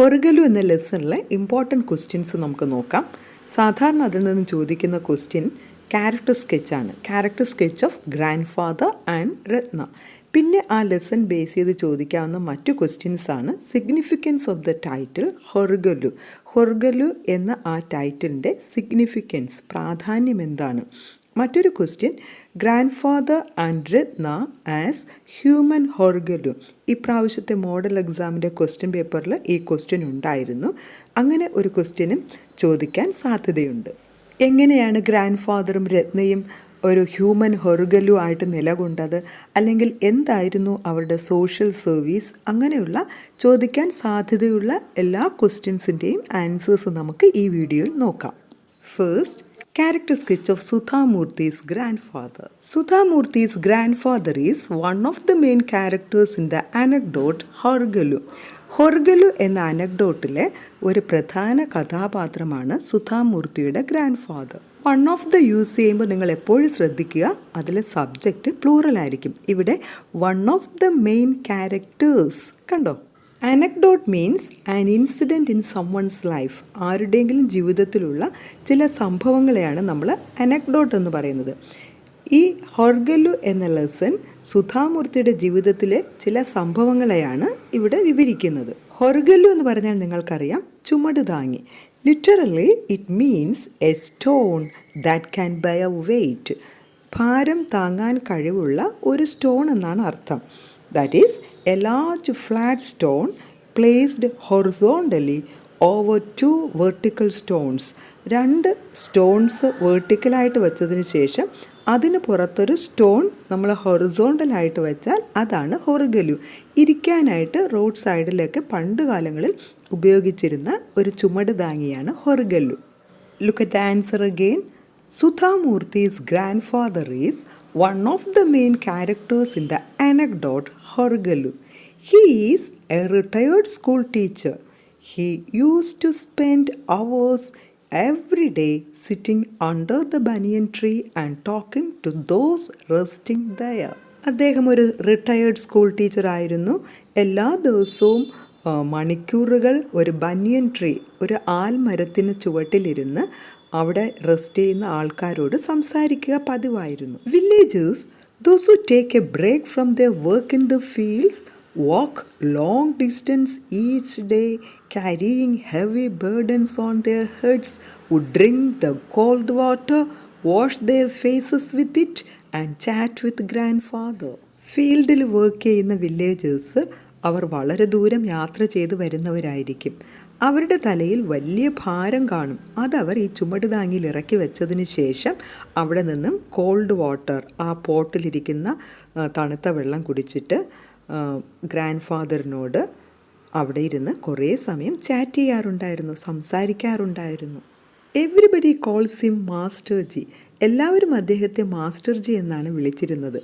ഹൊർഗലു എന്ന ലെസണിലെ important questions നമുക്ക് നോക്കാം. സാധാരണ അതിൽ നിന്ന് ചോദിക്കുന്ന ക്വസ്റ്റ്യൻ ക്യാരക്ടർ സ്കെച്ചാണ്. Character sketch of grandfather and Ratna. പിന്നെ ആ ലെസൺ ബേസ് ചെയ്ത് ചോദിക്കാവുന്ന മറ്റു ക്വസ്റ്റ്യൻസാണ് സിഗ്നിഫിക്കൻസ് ഓഫ് ദ ടൈറ്റിൽ ഹൊർഗലു. ഹൊർഗലു എന്ന ആ ടൈറ്റിലിൻ്റെ സിഗ്നിഫിക്കൻസ്, പ്രാധാന്യം എന്താണ്? മറ്റൊരു question grandfather and Ratna as human Horgalu. ഇപ്രാവശ്യത്തെ മോഡൽ എക്സാമിൻ്റെ ക്വസ്റ്റ്യൻ പേപ്പറിൽ ഈ ക്വസ്റ്റ്യൻ ഉണ്ടായിരുന്നു. അങ്ങനെ ഒരു ക്വസ്റ്റ്യനും ചോദിക്കാൻ സാധ്യതയുണ്ട്. എങ്ങനെയാണ് ഗ്രാൻഡ് ഫാദറും രത്നയും ഒരു ഹ്യൂമൻ ഹൊർഗലു ആയിട്ട് നിലകൊണ്ടത്, അല്ലെങ്കിൽ എന്തായിരുന്നു അവരുടെ സോഷ്യൽ സർവീസ്? അങ്ങനെയുള്ള ചോദിക്കാൻ സാധ്യതയുള്ള എല്ലാ ക്വസ്റ്റ്യൻസിൻ്റെയും ആൻസേഴ്സ് നമുക്ക് ഈ വീഡിയോയിൽ നോക്കാം. First, character sketch of Sudhamurthy's grandfather. Sudhamurthy's grandfather is one of the main characters in the anecdote Horgalu. ഹൊർഗലു എന്ന അനക്ഡോട്ടിലെ ഒരു പ്രധാന കഥാപാത്രമാണ് സുധാമൂർത്തിയുടെ grandfather. One of the use ചെയ്യുമ്പോൾ നിങ്ങൾ എപ്പോഴും ശ്രദ്ധിക്കുക, അതിലെ സബ്ജക്റ്റ് പ്ലൂറൽ ആയിരിക്കും. ഇവിടെ one of the main characters കണ്ടോ. Anecdote means an incident in someone's life. ആരുടെയെങ്കിലും ജീവിതത്തിലുള്ള ചില സംഭവങ്ങളെയാണ് നമ്മൾ അനക്ഡോട്ട് എന്ന് പറയുന്നത്. ഈ ഹൊർഗലു എന്ന ലെസൺ സുധാമൂർത്തിയുടെ ജീവിതത്തിലെ ചില സംഭവങ്ങളെയാണ് ഇവിടെ വിവരിക്കുന്നത്. ഹൊർഗലു എന്ന് പറഞ്ഞാൽ നിങ്ങൾക്കറിയാം, ചുമട് താങ്ങി. Literally it means a stone that can bear weight. ഭാരം താങ്ങാൻ കഴിവുള്ള ഒരു സ്റ്റോൺ എന്നാണ് അർത്ഥം. That is, a large flat stone placed horizontally over two vertical stones. രണ്ട് സ്റ്റോൺസ് വെർട്ടിക്കലായിട്ട് വെച്ചതിന് ശേഷം അതിന് പുറത്തൊരു സ്റ്റോൺ നമ്മൾ ഹൊറിസോണ്ടലായിട്ട് വെച്ചാൽ അതാണ് ഹൊർഗലു. ഇരിക്കാനായിട്ട് റോഡ് സൈഡിലൊക്കെ പണ്ട് കാലങ്ങളിൽ ഉപയോഗിച്ചിരുന്ന ഒരു ചുമട് താങ്ങിയാണ് ഹൊർഗലു. Look at the answer again. Sudhamurthy's grandfather is one of the main characters in the anecdote Horgalu. He is a retired school teacher. He used to spend hours every day sitting under the banyan tree and talking to those resting there. അദ്ദേഹം ഒരു retired school teacher ആയിരുന്നു. എല്ലാ ദിവസവും മണിക്കൂറുകൾ ഒരു ബനിയൻ tree, ഒരു ആൽമരത്തിന് ചുവട്ടിലിരുന്ന് അവിടെ rest ചെയ്യുന്ന ആൾക്കാരോട് സംസാരിക്കുക പതിവായിരുന്നു. Villagers, those who take a break from their work in the fields, walk long distance each day carrying heavy burdens on their heads, would drink the cold water, wash their faces with it and chat with grandfather. ഫീൽഡിൽ work ചെയ്യുന്ന villagers അവർ വളരെ ദൂരം യാത്ര ചെയ്ത് വരുന്നവരായിരിക്കും. അവരുടെ തലയിൽ വലിയ ഭാരം കാണും. അതവർ ഈ ചുമട് താങ്ങിയിൽ ഇറക്കി വെച്ചതിന് ശേഷം അവിടെ നിന്നും കോൾഡ് വാട്ടർ, ആ പോട്ടിലിരിക്കുന്ന തണുത്ത വെള്ളം കുടിച്ചിട്ട് ഗ്രാൻഡ് ഫാദറിനോട് അവിടെ ഇരുന്ന് കുറേ സമയം ചാറ്റ് ചെയ്യാറുണ്ടായിരുന്നു, സംസാരിക്കാറുണ്ടായിരുന്നു. Everybody calls him master ji. എല്ലാവരും അദ്ദേഹത്തെ മാസ്റ്റർ ജി എന്നാണ് വിളിച്ചിരുന്നത്.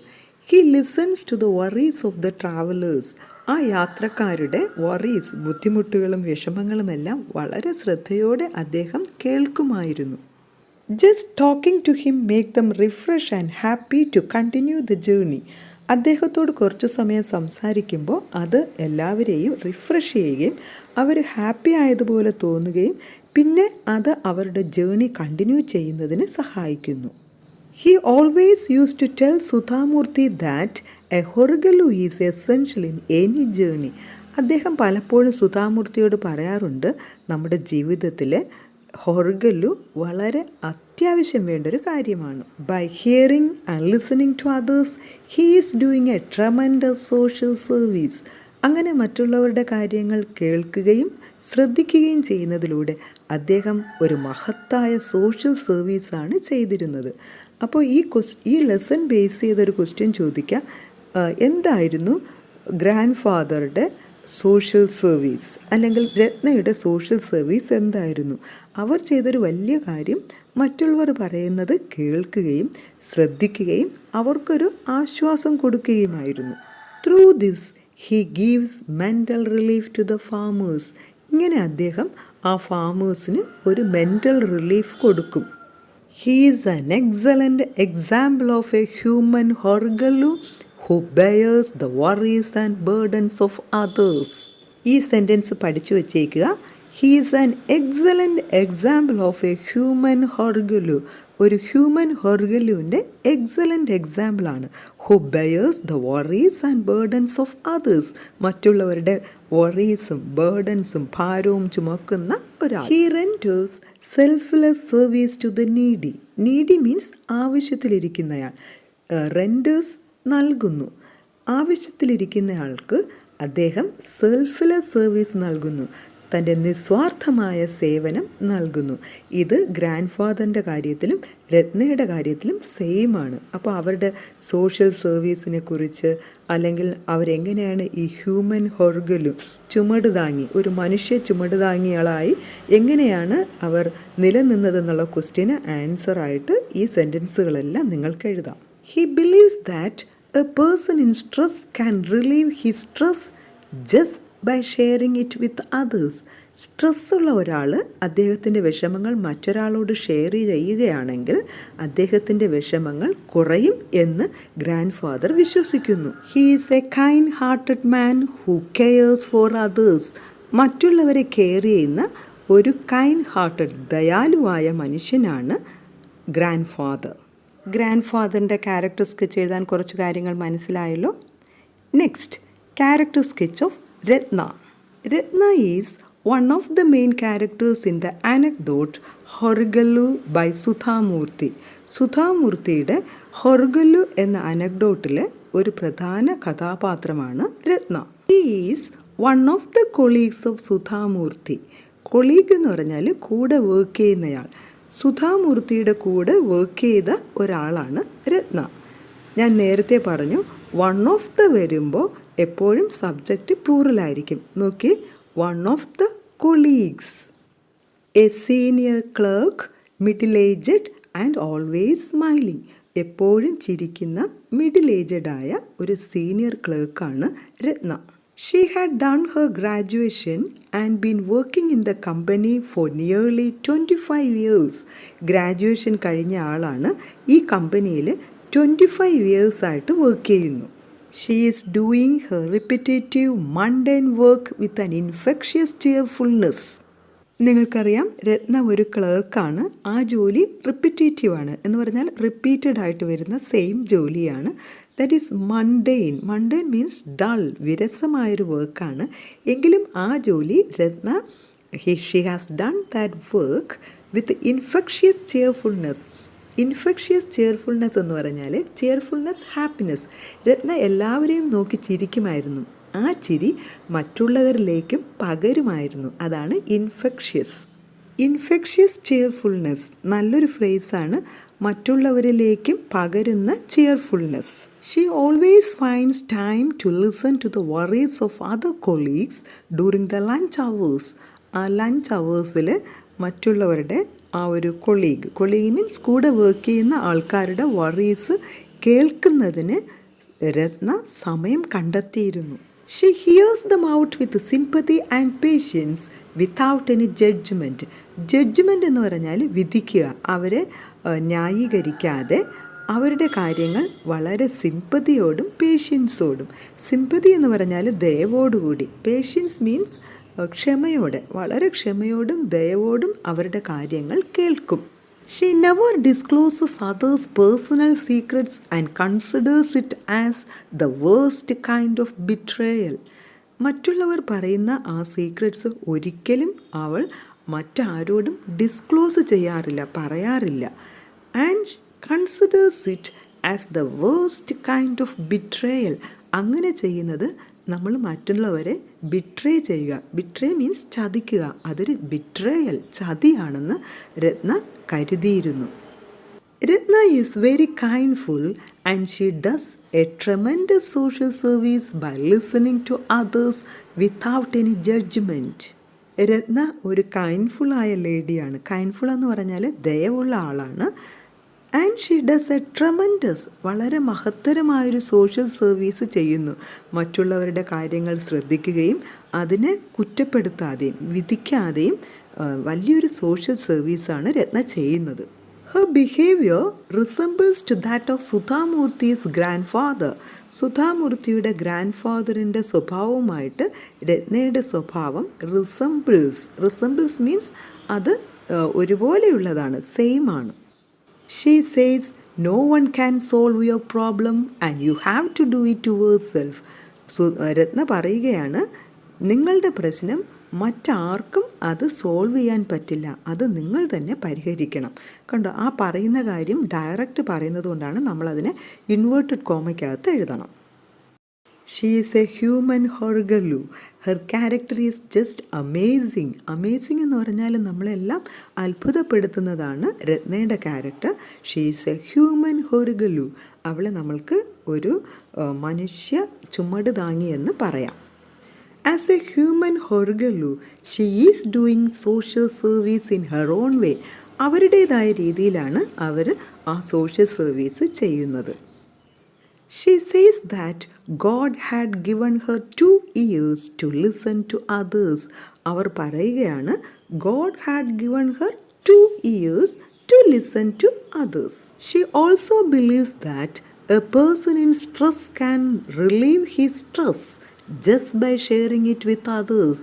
He listens to the worries of the travellers. ആ യാത്രക്കാരുടെ വറീസ്, ബുദ്ധിമുട്ടുകളും വിഷമങ്ങളുമെല്ലാം വളരെ ശ്രദ്ധയോടെ അദ്ദേഹം കേൾക്കുമായിരുന്നു. Just talking to him make them refresh and happy to continue the journey. അദ്ദേഹത്തോട് കുറച്ചു സമയം സംസാരിക്കുമ്പോൾ അത് എല്ലാവരെയും റിഫ്രഷ് ചെയ്യുകയും അവർ ഹാപ്പി ആയതുപോലെ തോന്നുകയും പിന്നെ അത് അവരുടെ ജേർണി കണ്ടിന്യൂ ചെയ്യുന്നതിന് സഹായിക്കുന്നു. He always used to tell Sudhamurthy that a Horgalu is essential in any journey. അദ്ദേഹം പലപ്പോഴും സുധാമൂർത്തിയോട് പറയാറുണ്ട്, നമ്മുടെ ജീവിതത്തിലെ ഹൊർഗലു വളരെ അത്യാവശ്യം വേണ്ടൊരു കാര്യമാണ്. By hearing and listening to others he is doing a tremendous social service. അങ്ങനെ മറ്റുള്ളവരുടെ കാര്യങ്ങൾ കേൾക്കുകയും ശ്രദ്ധിക്കുകയും ചെയ്യുന്നതിലൂടെ അദ്ദേഹം ഒരു മഹത്തായ സോഷ്യൽ സർവീസാണ് ചെയ്തിരുന്നത്. അപ്പോൾ ഈ ലെസൺ ബേസ് ചെയ്തൊരു ക്വസ്റ്റ്യൻ ചോദിക്കാം, എന്തായിരുന്നു ഗ്രാൻഡ് ഫാദറുടെ സോഷ്യൽ സർവീസ്, അല്ലെങ്കിൽ രത്നയുടെ സോഷ്യൽ സർവീസ് എന്തായിരുന്നു? അവർ ചെയ്തൊരു വലിയ കാര്യം മറ്റുള്ളവർ പറയുന്നത് കേൾക്കുകയും ശ്രദ്ധിക്കുകയും അവർക്കൊരു ആശ്വാസം കൊടുക്കുകയുമായിരുന്നു. Through this he gives mental relief to the farmers. ഇങ്ങനെ അദ്ദേഹം ആ ഫാമേഴ്സിന് ഒരു മെൻ്റൽ റിലീഫ് കൊടുക്കും. He is an excellent example of a human Horgalu who bears the worries and burdens of others. ഈ സെൻറ്റൻസ് പഠിച്ചു വച്ചേക്കുക. He is an excellent example of a human Horgalu. ഒരു ഹ്യൂമൻ ഹൊർഗലുവിൻ്റെ എക്സലൻറ്റ് എക്സാമ്പിളാണ്. Who bears the worries and burdens of others. മറ്റുള്ളവരുടെ വറീസും ബേർഡൻസും ഭാരവും ചുമക്കുന്ന ഒരാൾ. He renders selfless service to the needy. Needy means ആവശ്യത്തിലിരിക്കുന്നയാൾ. റെൻഡേഴ്സ് നൽകുന്നു. ആവശ്യത്തിലിരിക്കുന്നയാൾക്ക് അദ്ദേഹം സെൽഫ്ലെസ് സർവീസ് നൽകുന്നു, തൻ്റെ നിസ്വാർത്ഥമായ സേവനം നൽകുന്നു. ഇത് ഗ്രാൻഡ് ഫാദറിൻ്റെ കാര്യത്തിലും രത്നയുടെ കാര്യത്തിലും സെയിമാണ്. അപ്പോൾ അവരുടെ സോഷ്യൽ സർവീസിനെ കുറിച്ച്, അല്ലെങ്കിൽ അവരെങ്ങനെയാണ് ഈ ഹ്യൂമൻ ഹൊർഗലു ചുമടുതാങ്ങി, ഒരു മനുഷ്യ ചുമടുതാങ്ങിയാളായി എങ്ങനെയാണ് അവർ നിലനിന്നതെന്നുള്ള ക്വസ്റ്റ്യന് ആൻസറായിട്ട് ഈ സെൻറ്റൻസുകളെല്ലാം നിങ്ങൾക്ക് എഴുതാം. He believes that a person in stress can relieve his stress just by sharing it with others. സ്ട്രെസ്സുള്ള ഒരാൾ അദ്ദേഹത്തിൻ്റെ വിഷമങ്ങൾ മറ്റൊരാളോട് ഷെയർ ചെയ്യുകയാണെങ്കിൽ അദ്ദേഹത്തിൻ്റെ വിഷമങ്ങൾ കുറയും എന്ന് ഗ്രാൻഡ് ഫാദർ വിശ്വസിക്കുന്നു. He is a kind hearted man who cares for others. മറ്റുള്ളവരെ കെയർ ചെയ്യുന്ന ഒരു കൈൻഡ് ഹാർട്ടഡ് ദയാലുവായ മനുഷ്യനാണ് ഗ്രാൻഡ് ഫാദർ. ഗ്രാൻഡ് ഫാദറിൻ്റെ ക്യാരക്ടർ സ്കെച്ച് എഴുതാൻ കുറച്ച് കാര്യങ്ങൾ മനസ്സിലായല്ലോ. Next, character sketch of Ratna. Ratna is one of the main characters in the anecdote Horgalu by Sudha Murty. സുധാമൂർത്തിയുടെ ഹൊർഗലു എന്ന അനക്ഡോട്ടിലെ ഒരു പ്രധാന കഥാപാത്രമാണ് Ratna. He is one of the colleagues of Sudha Murty. Colleague എന്ന് പറഞ്ഞാൽ കൂടെ വർക്ക് ചെയ്യുന്നയാൾ. സുധാമൂർത്തിയുടെ കൂടെ വർക്ക് ചെയ്ത ഒരാളാണ് രത്ന. ഞാൻ നേരത്തെ പറഞ്ഞു, വൺ ഓഫ് ദ വരുമ്പോൾ എപ്പോഴും സബ്ജക്റ്റ് പ്ലൂറലായിരിക്കും. നോക്കി, one of the colleagues, a senior clerk, middle aged and always smiling. എപ്പോഴും ചിരിക്കുന്ന മിഡിൽ ഏജ്ഡ് ആയ ഒരു സീനിയർ ക്ലർക്കാണ് Ratna. She had done her graduation and been working in the company for nearly 25 years. Graduation കഴിഞ്ഞ ആളാണ്. ഈ കമ്പനിയിൽ 25 years ആയിട്ട് വർക്ക് ചെയ്യുന്നു. She is doing her repetitive mundane work with an infectious cheerfulness. നിങ്ങൾക്കറിയാം, രത്ന ഒരു ക്ലർക്കാണ്. ആ ജോലി റിപ്പിറ്റേറ്റീവാണ് എന്ന് പറഞ്ഞാൽ റിപ്പീറ്റഡ് ആയിട്ട് വരുന്ന സെയിം ജോലിയാണ്. That is mundane. Mundane means dull, വിരസമായൊരു വർക്കാണ്. എങ്കിലും ആ ജോലി Ratna, she has done that work with infectious cheerfulness. Infectious cheerfulness എന്ന് പറഞ്ഞാൽ ചെയർഫുൾനെസ്, ഹാപ്പിനെസ്. രത്ന എല്ലാവരെയും നോക്കി ചിരിക്കുമായിരുന്നു. ആ ചിരി മറ്റുള്ളവരിലേക്കും പകരുമായിരുന്നു. അതാണ് ഇൻഫെക്ഷ്യസ്. ഇൻഫെക്ഷ്യസ് ചെയർഫുൾനെസ് നല്ലൊരു ഫ്രേസാണ്. മറ്റുള്ളവരിലേക്കും പകരുന്ന cheerfulness. She always finds time to listen to the worries of other colleagues during the lunch hours. ആ ലഞ്ച് അവേഴ്സിൽ മറ്റുള്ളവരുടെ ആ ഒരു കൊളീഗ് മീൻസ് കൂടെ വർക്ക് ചെയ്യുന്ന ആൾക്കാരുടെ വറീസ് കേൾക്കുന്നതിന് രത്ന സമയം കണ്ടെത്തിയിരുന്നു. She hears them out with sympathy and patience without any judgment. Judgement എന്ന് പറഞ്ഞാൽ വിധിക്കുക. അവരെ ന്യായീകരിക്കാതെ അവരുടെ കാര്യങ്ങൾ വളരെ സിമ്പതിയോടും പേഷ്യൻസോടും. സിമ്പതി എന്ന് പറഞ്ഞാൽ ദയവോടുകൂടി. പേഷ്യൻസ് മീൻസ് ക്ഷമയോടെ, വളരെ ക്ഷമയോടും ദയവോടും അവരുടെ കാര്യങ്ങൾ കേൾക്കും. She never discloses others' personal secrets and considers it as the worst kind of betrayal. മറ്റുള്ളവർ പറയുന്ന ആ സീക്രട്സ് ഒരിക്കലും അവൾ മറ്റാരോടും ഡിസ്ക്ലോസ് ചെയ്യാറില്ല, പറയാറില്ല. And considers it as the worst kind of betrayal. അങ്ങനെ ചെയ്യുന്നത് നമ്മൾ മറ്റുള്ളവരെ ബിട്രേ ചെയ്യുക. ബിട്രേ മീൻസ് ചതിക്കുക. അതൊരു ബിട്രേയൽ, ചതിയാണെന്ന് രത്ന കരുതിയിരുന്നു. Ratna is very kindful and she does a tremendous social service by listening to others without any judgement. Ratna ഒരു കൈൻഡ്ഫുള്ളായ ലേഡിയാണ്. കൈൻഡ്ഫുൾ എന്ന് പറഞ്ഞാൽ ദയവുള്ള ആളാണ്. And she does a tremendous, വളരെ മഹത്തരമായൊരു സോഷ്യൽ സർവീസ് ചെയ്യുന്നു. മറ്റുള്ളവരുടെ കാര്യങ്ങൾ ശ്രദ്ധിക്കുകയും അതിനെ കുറ്റപ്പെടുത്താതെയും വിധിക്കാതെയും വലിയൊരു സോഷ്യൽ സർവീസാണ് രത്ന ചെയ്യുന്നത്. Her behavior resembles to that of സുധാമൂർത്തി's grandfather. സുധാമൂർത്തിയുടെ ഗ്രാൻഡ്ഫാദറിൻ്റെ സ്വഭാവവുമായിട്ട് രത്നയുടെ സ്വഭാവം റിസംബിൾസ് മീൻസ് അത് ഒരുപോലെയുള്ളതാണ്, സെയിം ആണ്. She says, no one can solve your problem and you have to do it yourself. രത്ന പറയുകയാണ്, നിങ്ങളുടെ പ്രശ്നം മറ്റാർക്കും അത് സോൾവ് ചെയ്യാൻ പറ്റില്ല, അത് നിങ്ങൾ തന്നെ പരിഹരിക്കണം. കണ്ടോ, ആ പറയുന്ന കാര്യം ഡയറക്റ്റ് പറയുന്നത് കൊണ്ടാണ് നമ്മളതിനെ ഇൻവേർട്ടഡ് കോമയ്ക്കകത്ത് എഴുതണം. She is a human Horgalu. Her character is just amazing. Amazing എന്ന് പറഞ്ഞാൽ നമ്മളെല്ലാം അത്ഭുതപ്പെടുത്തുന്നതാണ് രത്നയുടെ character. She is a human Horgalu. അവളെ നമ്മൾക്ക് ഒരു മനുഷ്യ ചുമട് താങ്ങിയെന്ന് പറയാം. As a human Horgalu she is doing social service in her own way. അവരുടേതായ രീതിയിലാണ് അവർ ആ സോഷ്യൽ സർവീസ് ചെയ്യുന്നത്. She says that God had given her 2 ears to listen to others. അവർ പറയുകയാണ്, God had given her 2 ears to listen to others. She also believes that a person in stress can relieve his stress just by sharing it with others.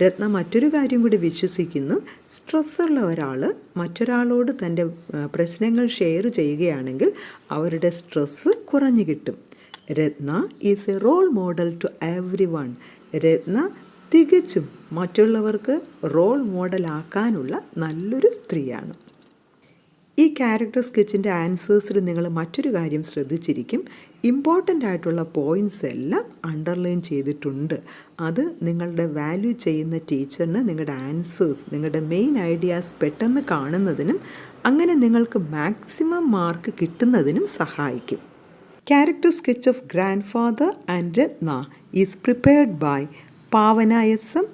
രത്ന മറ്റൊരു കാര്യം കൂടി വിശ്വസിക്കുന്നു. സ്ട്രെസ്സുള്ള ഒരാൾ മറ്റൊരാളോട് തൻ്റെ പ്രശ്നങ്ങൾ share ചെയ്യുകയാണെങ്കിൽ അവരുടെ സ്ട്രെസ്സ് കുറഞ്ഞു കിട്ടും. Ratna is a role model to everyone. Ratna തികച്ചും മറ്റുള്ളവർക്ക് റോൾ മോഡലാക്കാനുള്ള നല്ലൊരു സ്ത്രീയാണ്. ഈ ക്യാരക്ടർ സ്കെച്ചിൻ്റെ ആൻസേഴ്സിൽ നിങ്ങൾ മറ്റൊരു കാര്യം ശ്രദ്ധിച്ചിരിക്കും. ഇമ്പോർട്ടൻ്റ് ആയിട്ടുള്ള പോയിൻറ്റ്സ് എല്ലാം അണ്ടർലൈൻ ചെയ്തിട്ടുണ്ട്. അത് നിങ്ങളുടെ വാല്യൂ ചെയ്യുന്ന ടീച്ചറിന് നിങ്ങളുടെ ആൻസേഴ്സ്, നിങ്ങളുടെ മെയിൻ ഐഡിയാസ് പെട്ടെന്ന് കാണുന്നതിനും അങ്ങനെ നിങ്ങൾക്ക് മാക്സിമം മാർക്ക് കിട്ടുന്നതിനും സഹായിക്കും. Character sketch of grandfather and Ratna is prepared by Pavana S M.,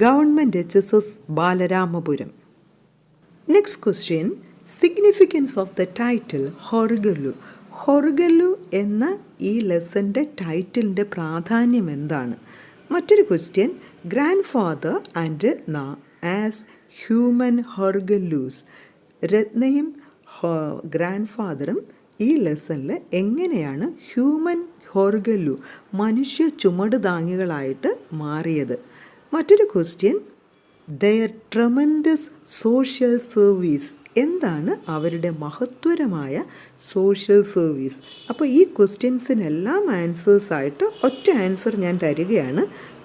government HSS Balaramapuram. Next question, significance of the title ഹൊർഗലു. ഹൊർഗലു എന്ന ഈ ലെസൻ്റെ ടൈറ്റിലിൻ്റെ പ്രാധാന്യം എന്താണ്? മറ്റൊരു question, grandfather and Ratna as human Horgalus. രത്നയും ഗ്രാൻഡ്ഫാദറും ഈ ലെസണിൽ എങ്ങനെയാണ് ഹ്യൂമൻ ഹൊർഗലു, മനുഷ്യ ചുമട് താങ്ങികളായിട്ട് മാറിയത്? മറ്റൊരു question, their tremendous social service. എന്താണ് അവരുടെ മഹത്വരമായ സോഷ്യൽ സർവീസ്? അപ്പോൾ ഈ ക്വസ്റ്റ്യൻസിനെല്ലാം ആൻസേഴ്സായിട്ട് ഒറ്റ ആൻസർ ഞാൻ തരികയാണ്.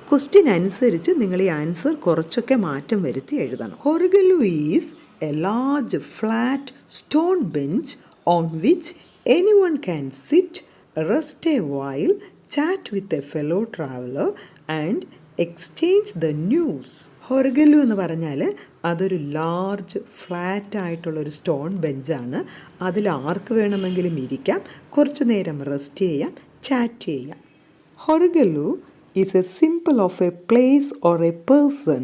ക്വസ്റ്റ്യൻ അനുസരിച്ച് നിങ്ങൾ ഈ ആൻസർ കുറച്ചൊക്കെ മാറ്റം വരുത്തി എഴുതണം. Horgalu is a large flat stone bench on which anyone can sit, rest a while, chat with a fellow traveller and exchange the news. Horgalu എന്ന് പറഞ്ഞാൽ അതൊരു ലാർജ് ഫ്ലാറ്റ് ആയിട്ടുള്ളൊരു സ്റ്റോൺ ബെഞ്ചാണ്. അതിൽ ആർക്ക് വേണമെങ്കിലും ഇരിക്കാം, കുറച്ചു നേരം റെസ്റ്റ് ചെയ്യാം, ചാറ്റ് ചെയ്യാം. Horgalu is a simple of a place or a person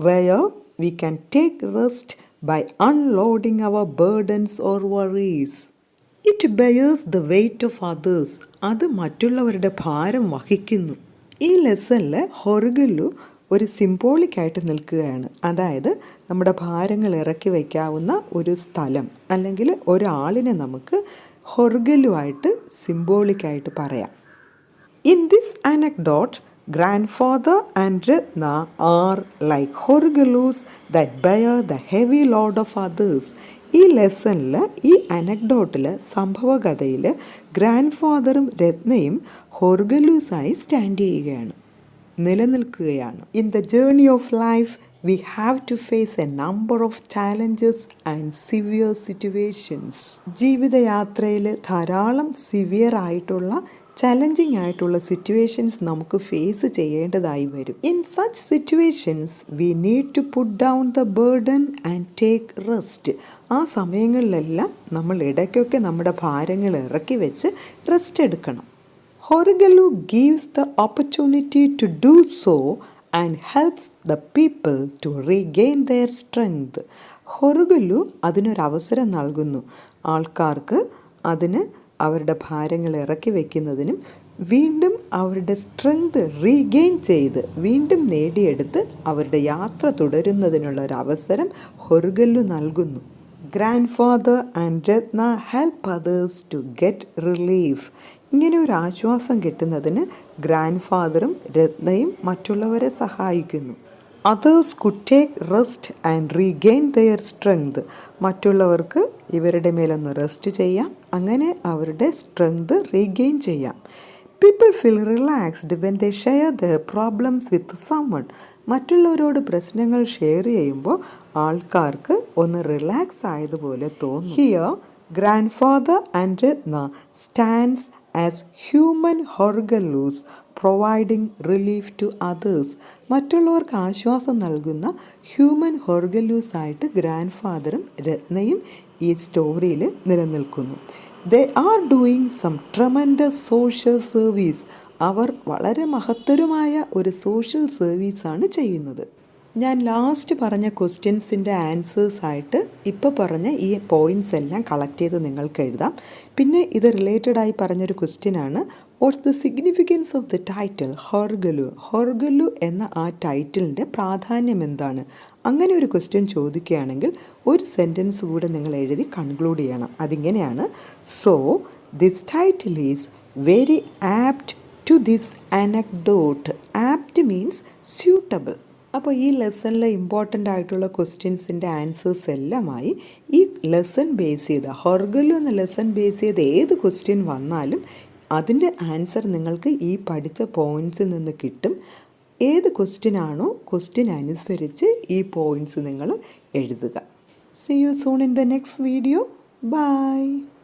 where we can take rest by unloading our burdens or worries. It bears the weight of others. അത് മറ്റുള്ളവരുടെ ഭാരം വഹിക്കുന്നു. ഈ ലെസണിൽ ഹൊർഗലു ഒരു സിംബോളിക്കായിട്ട് നിൽക്കുകയാണ്. അതായത് നമ്മുടെ ഭാരങ്ങൾ ഇറക്കി വയ്ക്കാവുന്ന ഒരു സ്ഥലം അല്ലെങ്കിൽ ഒരാളിനെ നമുക്ക് ഹൊർഗലുവായിട്ട് സിംബോളിക്കായിട്ട് പറയാം. In this anecdote grandfather and Ratna are like Horgalus that bear the heavy load of others. ഈ ലെസണിൽ, ഈ അനക്ഡോട്ടിൽ, സംഭവകഥയിൽ ഗ്രാൻഡ്ഫാദറും രത്നയും ഹൊർഗലൂസായി സ്റ്റാൻഡ് ചെയ്യുകയാണ്, നിലനിൽക്കുകയാണ്. In the journey of life we have to face a number of challenges and severe situations. ജീവിതയാത്രയിൽ ധാരാളം severe ആയിട്ടുള്ള, challenging ആയിട്ടുള്ള situations നമുക്ക് face ചെയ്യേണ്ടതായി വരും. In such situations we need to put down the burden and take rest. ആ സമയങ്ങളിലെല്ലാം നമ്മൾ ഇടയ്ക്കൊക്കെ നമ്മുടെ ഭാരങ്ങൾ ഇറക്കി വെച്ച് റെസ്റ്റ് എടുക്കണം. Horgalu gives the opportunity to do so and helps the people to regain their strength. Horgalu അതിനൊരവസരം നൽകുന്നു, ആൾക്കാർക്ക് അതിന് അവരുടെ ഭാരങ്ങൾ ഇറക്കി വയ്ക്കുന്നതിനും വീണ്ടും അവരുടെ സ്ട്രെങ്ത് റീഗെയിൻ ചെയ്ത് വീണ്ടും നേടിയെടുത്ത് അവരുടെ യാത്ര തുടരുന്നതിനുള്ള ഒരു അവസരം ഹൊർഗലു നൽകുന്നു. Grand and Ratna help others to get relief. ഇങ്ങനെ ഒരു ആശ്വാസം കിട്ടുന്നതിന് ഗ്രാൻഡ് ഫാദറും രത്നയും മറ്റുള്ളവരെ സഹായിക്കുന്നു. Others could take rest and regain their strength. മറ്റുള്ളവർക്ക് ഇവരുടെ മേലൊന്ന് റെസ്റ്റ് ചെയ്യാം, അങ്ങനെ അവരുടെ സ്ട്രെങ്ത് റീഗെയിൻ ചെയ്യാം. People feel relaxed when they share their problems with someone. മറ്റുള്ളവരോട് പ്രശ്നങ്ങൾ ഷെയർ ചെയ്യുമ്പോൾ ആൾക്കാർക്ക് ഒന്ന് റിലാക്സ് ആയതുപോലെ തോന്നും. Here grand and Ratna stands as human Horegallus providing relief to others. മറ്റുള്ളവർക്ക് ആശ്വാസം നൽകുന്ന ഹ്യൂമൻ ഹൊർഗലൂസ് ആയിട്ട് ഗ്രാൻഡ് ഫാദറും രത്നയും ഈ സ്റ്റോറിയിൽ നിലനിൽക്കുന്നു. They are doing some tremendous social service. അവർ വളരെ മഹത്തരമായ ഒരു സോഷ്യൽ സർവീസാണ് ചെയ്യുന്നത്. ഞാൻ ലാസ്റ്റ് പറഞ്ഞ ക്വസ്റ്റ്യൻസിൻ്റെ ആൻസേഴ്സായിട്ട് ഇപ്പോൾ പറഞ്ഞ ഈ പോയിൻറ്റ്സ് എല്ലാം കളക്ട് ചെയ്ത് നിങ്ങൾക്ക് എഴുതാം. പിന്നെ ഇത് റിലേറ്റഡായി പറഞ്ഞൊരു ക്വസ്റ്റ്യനാണ്, what's the significance of the title ഹൊർഗലു. ഹൊർഗലു എന്ന ആ ടൈറ്റിലിൻ്റെ പ്രാധാന്യം എന്താണ്? അങ്ങനെ ഒരു ക്വസ്റ്റ്യൻ ചോദിക്കുകയാണെങ്കിൽ ഒരു സെൻറ്റൻസ് കൂടെ നിങ്ങൾ എഴുതി കൺക്ലൂഡ് ചെയ്യണം. അതിങ്ങനെയാണ്, so this title is very apt to this anecdote. Apt means suitable. അപ്പോൾ ഈ ലെസണിൽ ഇമ്പോർട്ടൻ്റ് ആയിട്ടുള്ള ക്വസ്റ്റ്യൻസിൻ്റെ ആൻസേഴ്സ് എല്ലാമായി ഈ ലെസൺ ബേസ് ചെയ്ത് ഹൊർഗലു എന്ന ലെസൺ ബേസ് ചെയ്ത് ഏത് ക്വസ്റ്റ്യൻ വന്നാലും അതിൻ്റെ ആൻസർ നിങ്ങൾക്ക് ഈ പഠിച്ച പോയിൻറ്റ്സിൽ നിന്ന് കിട്ടും. ഏത് ക്വസ്റ്റ്യൻ ആണോ ക്വസ്റ്റ്യൻ അനുസരിച്ച് ഈ പോയിൻറ്റ്സ് നിങ്ങൾ എഴുതുക. See you soon in the next video. Bye.